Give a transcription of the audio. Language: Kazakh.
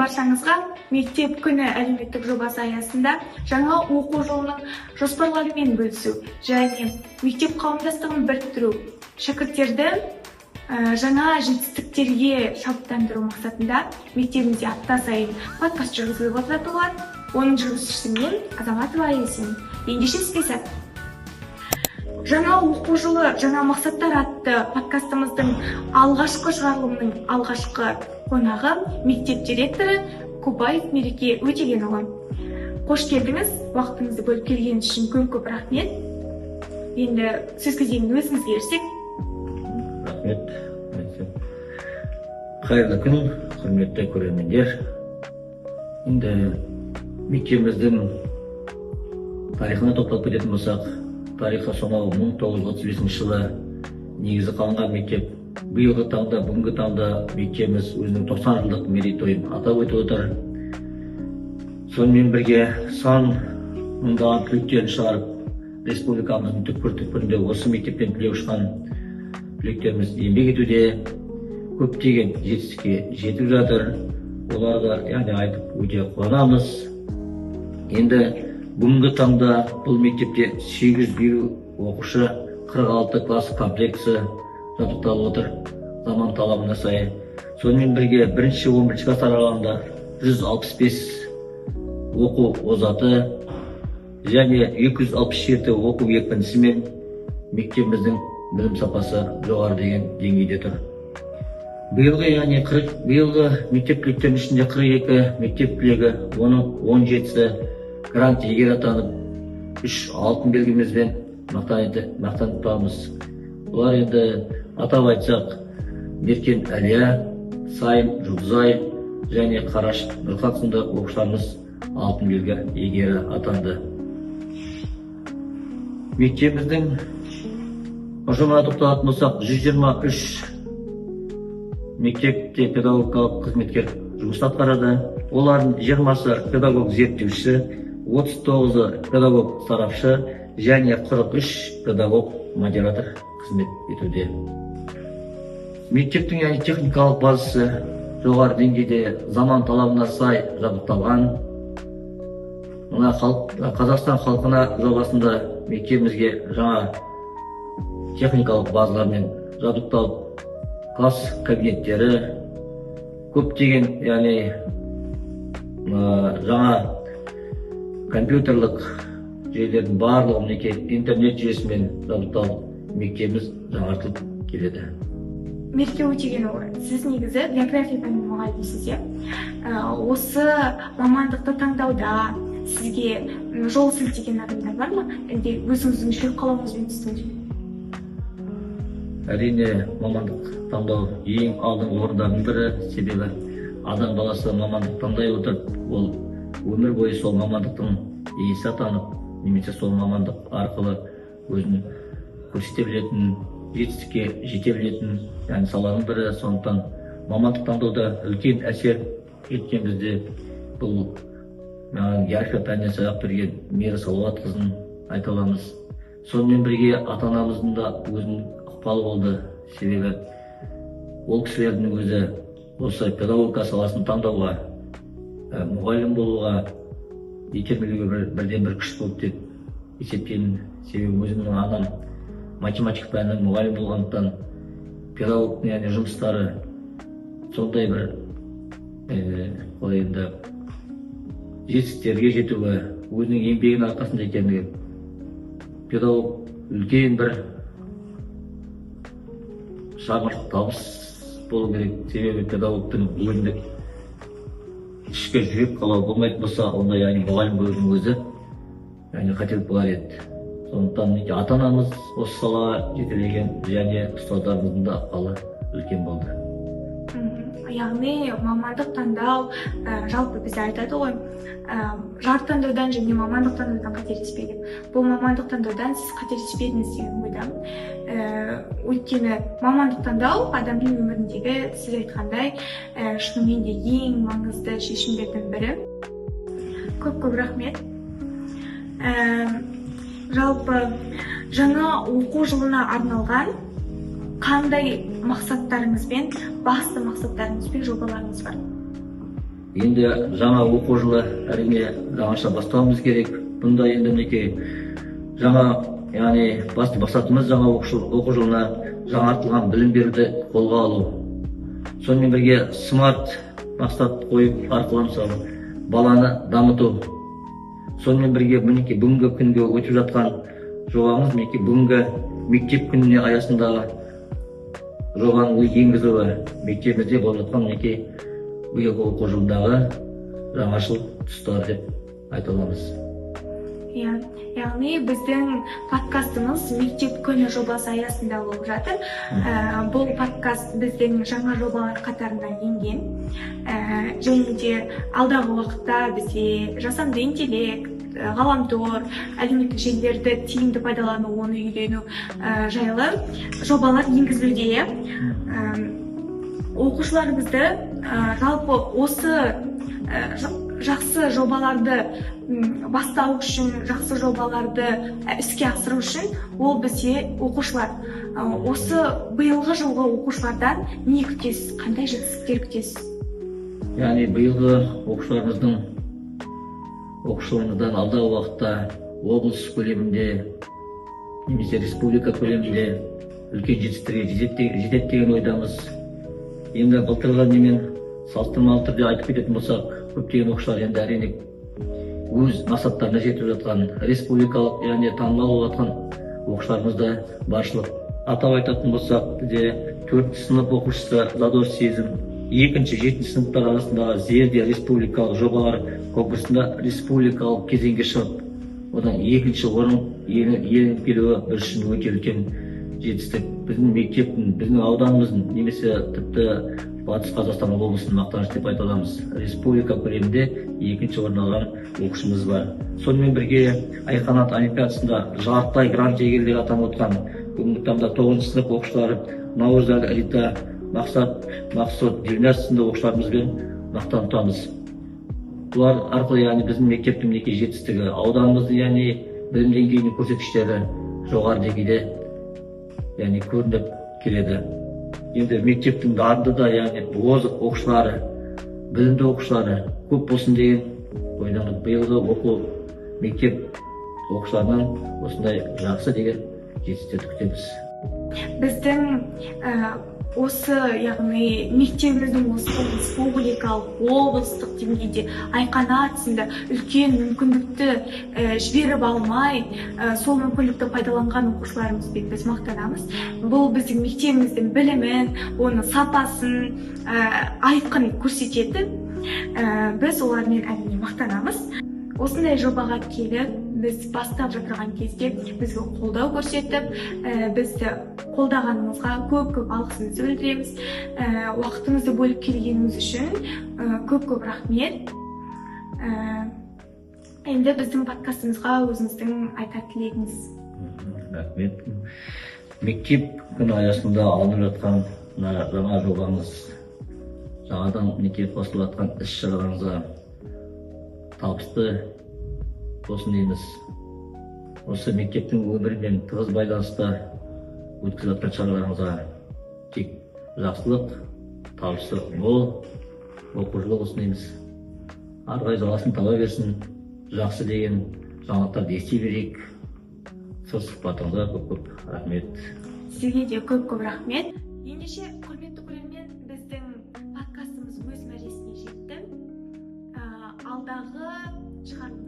баршаңызға мектеп күні әлеуметтік жобасы аясында жаңа оқу жылының жоспарларымен бөлісу және мектеп қауымдастығын біріктіру, шәкірттерді жаңа жетістіктерге шабыттандыру мақсатында мектебімізде апта сайын подкаст жүргізіліп отырады. Оның жүргізушісі мен, Азаматова Айесин. Ендеше іске сәт. Жаңа оқу жылы, жаңа мақсаттар атты подкастымыздың алғашқы шығарылымының алғашқы қонағы мектеп директоры Кубаев Мереке Өтегенұлы. Қош келдіңіз, уақытыңызды бөліп келгеніңіз үшін көп рахмет. Енді сөз кезегін өзіңізге берсек. Рахмет. Қайырлы күн, құрметті көрермендер. Енді мектебіміздің тарихына тоқталып кететін болсақ, тарихы сонау 1935 жылы негізі қаланған мектеп. Биылғы таңда, бүгінгі таңда мектебіміз өзінің 90 жылдық мерейтойын атап өтіп отыр. Сонымен бірге сан мыңдаған түлектерін шығарып, республикамыздың түкпір-түкпірінде осы мектептен түлеп ұшқан түлектеріміз еңбек етуде, көптеген жетістікке жетіп жатыр. Оларға айтып өте қуанамыз. Енді бүгінгі таңда бұл мектепте 801 оқушы, 46 класс комплектісі жабдықталып отыр, заман талабына сай. Сонымен бірге 1-11 класс аралығында 165 оқу озаты және 267 оқу екпінісімен мектебіміздің білім сапасы жоғары деген деңгейде тұр. Биылғы мектеп түлектерінің ішінде 42 мектеп түлегі, оның 17-сі грант иегері атанып, 3 алтын белгімізбен мақтан тұтамыз. Олар енді атап айтсақ, Меркен Әлия, Сайын Жұлдызай және Қараш Нұрхат сынды оқушыларымыз алтын белгі иегері атанды. Мектебіміздің ұжымына тоқталатын болсақ, 123 мектепте педагогикалық қызметкер жұмыс атқарады. Олардың 20-сы педагог зерттеуші, 39-ы педагог сарапшы және 43 педагог модератор қызмет етуде. Мектептің техникалық базасы жоғары деңгейде, заман талабына сай жабдықталған. Мына Қазақстан халқына жобасында мектебімізге жаңа техникалық базалармен жабдықталып, класс кабинеттері, көптеген жаңа компьютерлік жүйелердің барлығы интернет жүйесімен жабдықталып, мектебіміз жаңартылып келеді. Мереке Өтегенұлы, сіз негізі география пәнінің мұғалімісіз. Осы мамандықты таңдауда сізге жол сілтеген адамдар бар ма? Әлде өзіңіздің жүрек қалауыңызбен түстіңіз? Әрине, мамандық таңдау ең алдыңғы орындардың бірі, себебі адам баласы мамандық таңдай отырып, ол өмір бойы сол мамандықтың иесі атанып, немесе сол мамандық арқылы өзін көрсете білетін, жетістікке жете білетін саланың бірі. Сондықтан мамандық таңдауда үлкен әсер еткен бізде бұл география пәнінен сабақ берген Мира Салауатқызын айта аламыз. Сонымен бірге ата-анамыздың да өзінің ықпалы болды, себебі ол кісілердің өзі осы педагогика саласын таңдауға, мұғалім болуға итермелеуге бірден бір күш болды деп есептеймін. Себебі өзімнің анам математика пәнінің мұғалім болғандықтан педагогтың жұмыстары сондай бір жетістіктерге жетуге, өзінің еңбегінің арқасында екендігі, педагог үлкен бір шағыртық табыс болу керек. Себебі педагогтың өзіндік ішкі жүрек қалауы болмайтын болса, онда мұғалім болудың өзі қателік болар еді. Сондықтан ата-анамыз осы салаға жетелеген және ұстаздарымыздың да ықпалы үлкен болды. Яғни мамандық таңдау, жалпы бізде айтады ғой, жар таңдаудан және мамандық таңдаудан қателеспеген. Бұл мамандық таңдаудан сіз қателеспедіңіз деген ойдамын. Өйткені мамандық таңдау адамның өміріндегі, сіз айтқандай, шынымен де ең маңызды шешімдердің бірі. Көп рахмет. Жалпы жаңа оқу жылына арналған қандай мақсаттарыңыз бен басты мақсаттарыңыз бен жобаларыңыз бар? Енді жаңа оқу жылы әрине жаңаша бастауымыз керек. Бұнда енді мінекей жаңа, яғни басты мақсатымыз жаңа оқу жылына жаңартылған білім беруді қолға алу. Сонымен бірге смарт мақсат қойып арқылы мысалы баланы дамыту. Сонымен бірге мінекей бүгінгі күнге өтіп жатқан жобамыз мінекей бүгінгі мектеп күніне аясындағы жобаның енгізуі. Мектебімізде болып жатқан мінекей биылғы оқу жылындағы жаңашыл тұстар деп айта аламыз. Яғни біздің подкастымыз мектеп күні жобасы аясында болып жатыр. Бұл подкаст біздің жаңа жобалар қатарына енген. Және де алдағы уақытта бізде жасанды интеллект, ғаламтор, әлеуметтік желілерді тиімді пайдалану, оны үйрену жайлы жобалар енгізілуде. Оқушыларымызды жалпы осы жақсы жобаларды бастау үшін, жақсы жобаларды іске асыру үшін ол бізде оқушылар. Осы биылғы жылғы оқушылардан не күтесіз, қандай жетістіктер күтесіз? Яғни биылғы оқушыларымыздан алдағы уақытта облыс көлемінде немесе республика көлемінде үлкен жетістіктерге жетеді деген ойдамыз. Енді былтырғы немен салыстырмалы түрде айтып кететін болсақ, көптеген оқушылар енді әрине өз мақсаттарына жетіп жатқан, республикалық, яғни танымал болып жатқан оқушыларымыз да баршылық. Атап айтатын болсақ, бізде 4 сынып оқушысы Задор Сезім, 2-7 сыныптар арасындағы Зерде республикалық жобалар конкурсында республикалық кезеңге шығып, одан 2-ші орын иеленіп келуі біз үшін өте үлкен жетістік. Біздің мектептің, біздің ауданымыздың, немесе тіпті Батыс Қазақстан облысының мақтаныш деп айта аламыз. Республика көлемінде 2-ші орын алған оқушымыз бар. Сонымен бірге Айқанат олимпиадасында жартылай грант иегерлері атанып отқан бүгінгі таңда 9-шы сынып оқушылары Наурызәлі Рита, Мақсұт, Дильназ сынды оқушыларымызбен мақтан тұтамыз. Бұлар арқылы яғни біздің мектептің мінекей жетістігі, ауданымыздың яғни білім деңгейінің көрсеткіштері жоғары деңгейде яғни көрініп келеді. Енді мектептің дарынды да яғни озық оқушылары, білімді оқушылары көп болсын деген ойдамыз. Биылғы оқу мектеп оқушыларынан осындай жақсы деген жетістіктерді күтеміз. Біздің осы, яғни мектебіміздің осы республикалық, облыстық деңгейде Айқанат сынды үлкен мүмкіндікті жіберіп алмай, сол мүмкіндікті пайдаланған оқушыларымызбен біз мақтанамыз. Бұл біздің мектебіміздің білімін, оның сапасын айқын көрсетеді. Біз олармен әрине мақтанамыз. Осындай жобаға келіп, біз бастап жатырған кезде бізге қолдау көрсетіп, бізді қолдағанымызға көп алғысымызды білдіреміз. Уақытыңызды бөліп келгеніңіз үшін көп рахмет. Енді біздің подкастымызға өзіңіздің айтар тілегіңіз. Рахмет. Мектеп күні аясында алынып жатқан жаңа жобамыз, жаңадан мектеп қосылып жатқан іс-шараларыңызға табысты болсын дейміз. Осы мектептің өмірімен тығыз байланысты өткізіп жатқан шараларыңызға тек жақсылық, табысы мол оқу жылы болсын дейміз. Ары қарай жалғасын таба берсін, жақсы деген жаңалықтарды ести берейік. Сол сұхбатыңызға көп рахмет. Сізге де көп рахмет. Ендеше құрметті көрермен, біздің подкастымыз өз мәресіне жетті. Алдағы шығару